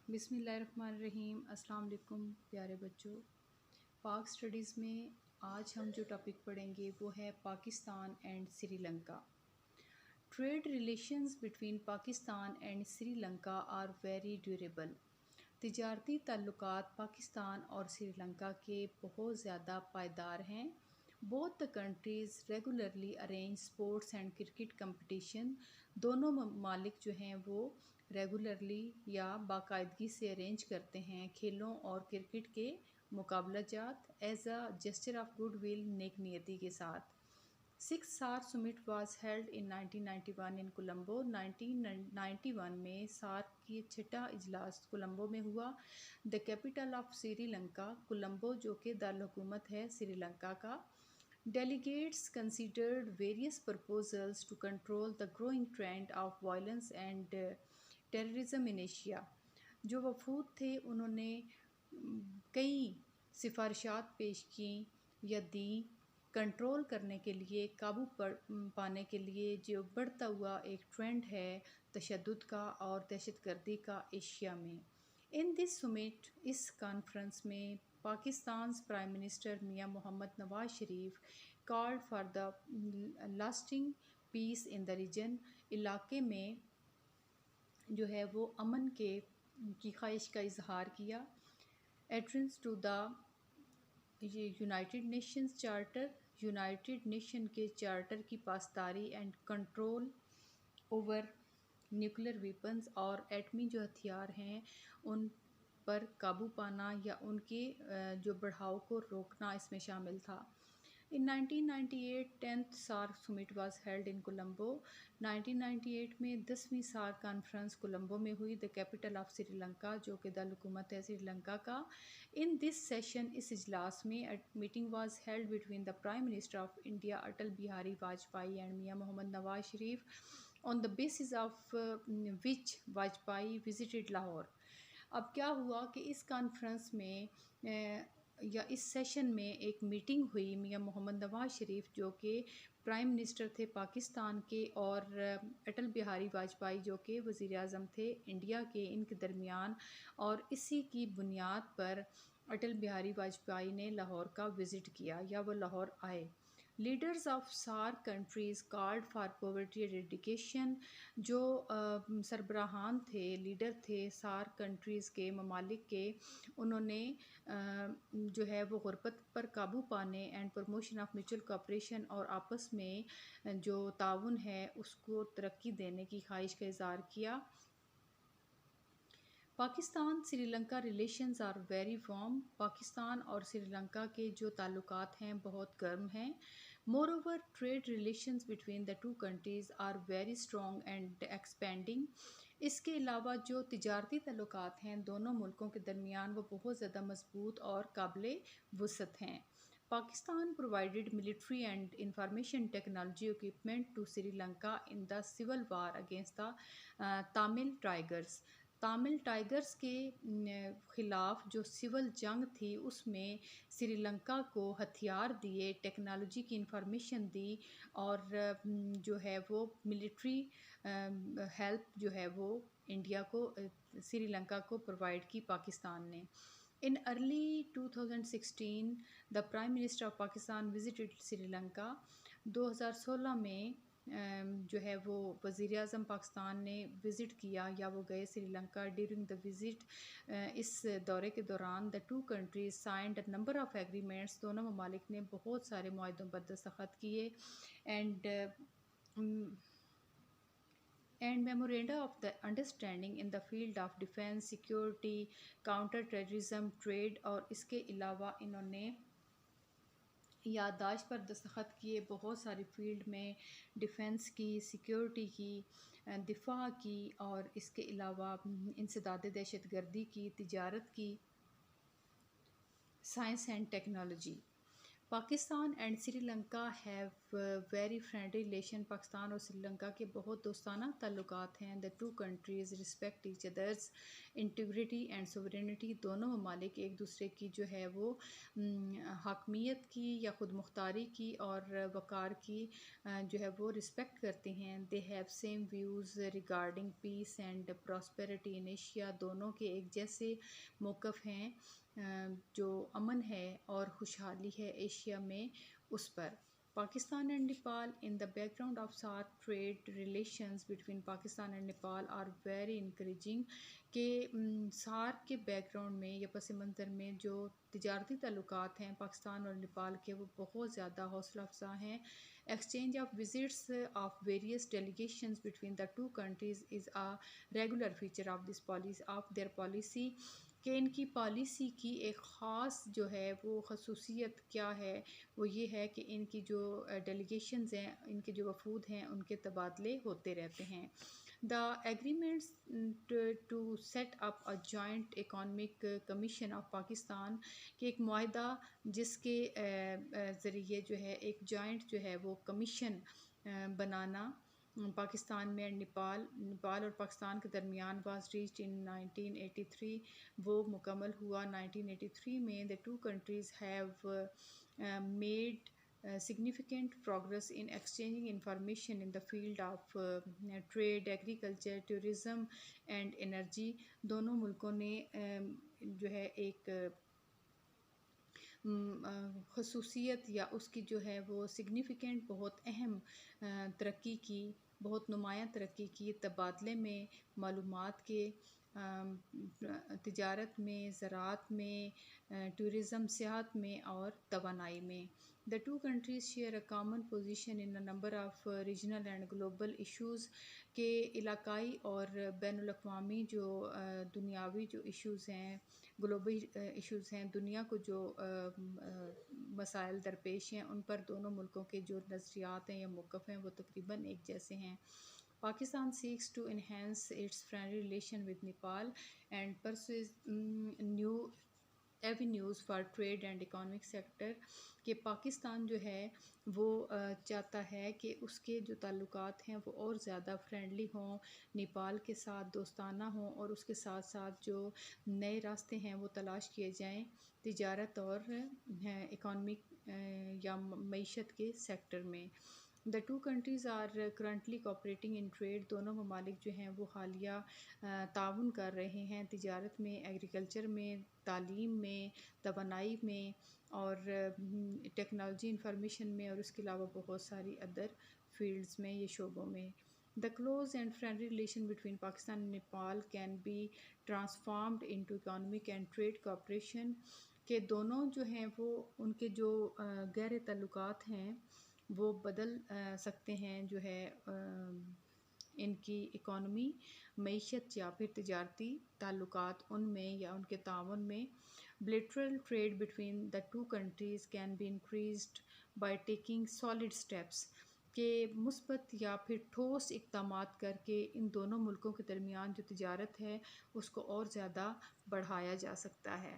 بسم اللہ الرحمن الرحیم۔ السلام علیکم پیارے بچوں۔ پاک سٹڈیز میں آج ہم جو ٹاپک پڑھیں گے وہ ہے Pakistan and Sri Lanka. Trade relations between Pakistan and Sri Lanka are very durable. تجارتی تعلقات پاکستان اور سری لنکا کے بہت زیادہ پائیدار ہیں۔ Both the countries regularly arrange sports and cricket competition۔ دونوں ممالک جو ہیں وہ ریگولرلی یا باقاعدگی سے ارینج کرتے ہیں کھیلوں اور کرکٹ کے مقابلہ جات as a gesture of goodwill, نیک نیتی کے ساتھ۔ 6th SAARC summit was held in 1991 in Colombo۔ 1991 میں سارک کی چھٹا اجلاس کولمبو میں ہوا۔ The capital of Sri Lanka, Colombo جو کہ دارالحکومت ہے سری لنکا کا۔ Delegates considered various proposals to control the growing trend of violence and terrorism in Asia۔ جو وفود تھے انہوں نے کئی سفارشات پیش کیں یا دیں کنٹرول کرنے کے لیے، قابو پانے کے لیے جو بڑھتا ہوا ایک ٹرینڈ ہے تشدد کا اور دہشت گردی کا ایشیا میں۔ ان دس سمٹ، اس کانفرنس میں پاکستان's پرائم منسٹر میاں محمد Nawaz Sharif called for the lasting peace in the region۔ علاقے میں جو ہے وہ امن کی خواہش کا اظہار کیا۔ Adherence to the United Nations charter, United Nation کے چارٹر کی پاسداری and control over nuclear weapons, اور ایٹمی جو ہتھیار ہیں ان پر قابو پانا یا ان کے جو بڑھاؤ کو روکنا اس میں شامل تھا۔ In 1998 10th SAARC summit was held in Colombo۔ 1998 میں 10ویں SAARC کانفرنس کولمبو میں ہوئی۔ The capital of Sri Lanka، جو کہ دارالحکومت ہے سری لنکا کا۔ In this session، اس اجلاس میں meeting was held between the Prime Minister of India Atal Bihari Vajpayee and میاں محمد Nawaz Sharif, on the basis of which Vajpayee visited Lahore. اب کیا ہوا کہ اس کانفرنس میں یا اس سیشن میں ایک میٹنگ ہوئی میاں محمد نواز شریف جو کہ پرائم منسٹر تھے پاکستان کے، اور اٹل بہاری واجپئی جو کہ وزیر اعظم تھے انڈیا کے، ان کے درمیان، اور اسی کی بنیاد پر اٹل بہاری واجپئی نے لاہور کا وزٹ کیا یا وہ لاہور آئے۔ Leaders of SAARC countries called for poverty eradication. جو سربراہان تھے، لیڈر تھے سارک کنٹریز کے ممالک کے، انہوں نے جو ہے وہ غربت پر قابو پانے and promotion of mutual cooperation, اور آپس میں جو تعاون ہے اس کو ترقی دینے کی خواہش کا اظہار کیا۔ Pakistan Sri Lanka relations are very warm. Pakistan اور سری لنکا کے جو تعلقات ہیں بہت گرم ہیں۔ Moreover trade relations between the two countries are very strong and expanding. اس کے علاوہ جو تجارتی تعلقات ہیں دونوں ملکوں کے درمیان وہ بہت زیادہ مضبوط اور قابل وسعت ہیں۔ Pakistan provided military and information technology equipment to Sri Lanka in the civil war against the Tamil Tigers۔ Tamil tigers کے خلاف جو سول جنگ تھی اس میں سری لنکا کو ہتھیار دیے، ٹیکنالوجی کی انفارمیشن دی، اور جو ہے وہ ملٹری ہیلپ جو ہے وہ انڈیا کو، سری لنکا کو پرووائڈ کی پاکستان نے۔ In early 2016 the Prime Minister of Pakistan visited Sri Lanka۔ 2016 میں جو ہے وہ وزیر اعظم پاکستان نے وزٹ کیا یا وہ گئے Sri Lanka. During the visit, اس دورے کے دوران the two countries signed a number of agreements۔ دونوں ممالک نے بہت سارے معاہدوں پر دستخط کیے and memoranda of the understanding in the field of defense، security، counter terrorism، trade، اور اس کے علاوہ انہوں نے یادداشت پر دستخط کیے بہت ساری فیلڈ میں، ڈیفنس کی، سیکیورٹی کی، دفاع کی، اور اس کے علاوہ انسداد دہشت گردی کی، تجارت کی، science and technology. Pakistan and Sri Lanka have very friendly relation. Pakistan اور سری لنکا کے بہت دوستانہ تعلقات ہیں۔ The two countries respect each other's integrity and sovereignty, دونوں ممالک ایک دوسرے کی جو ہے وہ حاکمیت کی یا خود مختاری کی اور وقار کی جو ہے وہ رسپیکٹ کرتے ہیں. They have same views regarding peace and prosperity in Asia, دونوں کے ایک جیسے موقف ہیں جو امن ہے اور خوشحالی ہے ایشیا میں اس پر. Pakistan and Nepal, in the background of SAARC, trade relations between Pakistan and Nepal are very encouraging. کہ سارک کے بیک گراؤنڈ میں یا پس منظر میں جو تجارتی تعلقات ہیں پاکستان اور نیپال کے، وہ بہت زیادہ حوصلہ افزا ہیں. Exchange of visits of various delegations between the two countries is a regular feature of this policy of their policy, کہ ان کی پالیسی کی ایک خاص جو ہے وہ خصوصیت کیا ہے، وہ یہ ہے کہ ان کی جو ڈیلیگیشنز ہیں، ان کے جو وفود ہیں، ان کے تبادلے ہوتے رہتے ہیں. The agreements to set up a joint economic commission of Pakistan, کہ ایک معاہدہ جس کے ذریعے جو ہے ایک جوائنٹ جو ہے وہ کمیشن بنانا پاکستان میں نیپال اور پاکستان کے درمیان واز ریچڈ ان 1983، وہ مکمل ہوا 1983 میں. the two countries have made significant progress in exchanging information in the field of trade, agriculture, tourism and energy. دونوں ملکوں نے جو ہے ایک خصوصیت یا اس کی جو ہے وہ سگنیفیکنٹ بہت اہم ترقی کی، بہت نمایاں ترقی کی تبادلے میں، معلومات کے، تجارت میں، زراعت میں، ٹورزم سیاحت میں اور توانائی میں. The two countries share a common position in a number of regional and global issues، کہ علاقائی اور بین الاقوامی جو دنیاوی جو ایشوز ہیں، گلوبل ایشوز ہیں، دنیا کو جو مسائل درپیش ہیں، ان پر دونوں ملکوں کے جو نظریات ہیں یا موقف ہیں وہ تقریباً ایک جیسے ہیں. Pakistan seeks to enhance its friendly relation with Nepal and pursues new avenues for trade and economic sector، کہ پاکستان جو ہے وہ چاہتا ہے کہ اس کے جو تعلقات ہیں وہ اور زیادہ فرینڈلی ہوں، نیپال کے ساتھ دوستانہ ہوں، اور اس کے ساتھ ساتھ جو نئے راستے ہیں وہ تلاش کیے جائیں تجارت اور اکانومک یا معیشت کے سیکٹر میں. The two countries are currently cooperating in trade، دونوں ممالک جو ہیں وہ حالیہ تعاون کر رہے ہیں تجارت میں، ایگریکلچر میں، تعلیم میں، توانائی میں اور ٹیکنالوجی انفارمیشن میں، اور اس کے علاوہ بہت ساری ادر فیلڈز میں، یہ شعبوں میں. The close and friendly relation between Pakistan and Nepal can be transformed into economic and trade cooperation، کہ دونوں جو ہیں وہ ان کے جو گہرے تعلقات ہیں وہ بدل سکتے ہیں جو ہے ان کی اکانومی، معیشت یا پھر تجارتی تعلقات ان میں یا ان کے تعاون میں. bilateral trade between the two countries can be increased by taking solid steps، کہ مثبت یا پھر ٹھوس اقدامات کر کے ان دونوں ملکوں کے درمیان جو تجارت ہے اس کو اور زیادہ بڑھایا جا سکتا ہے.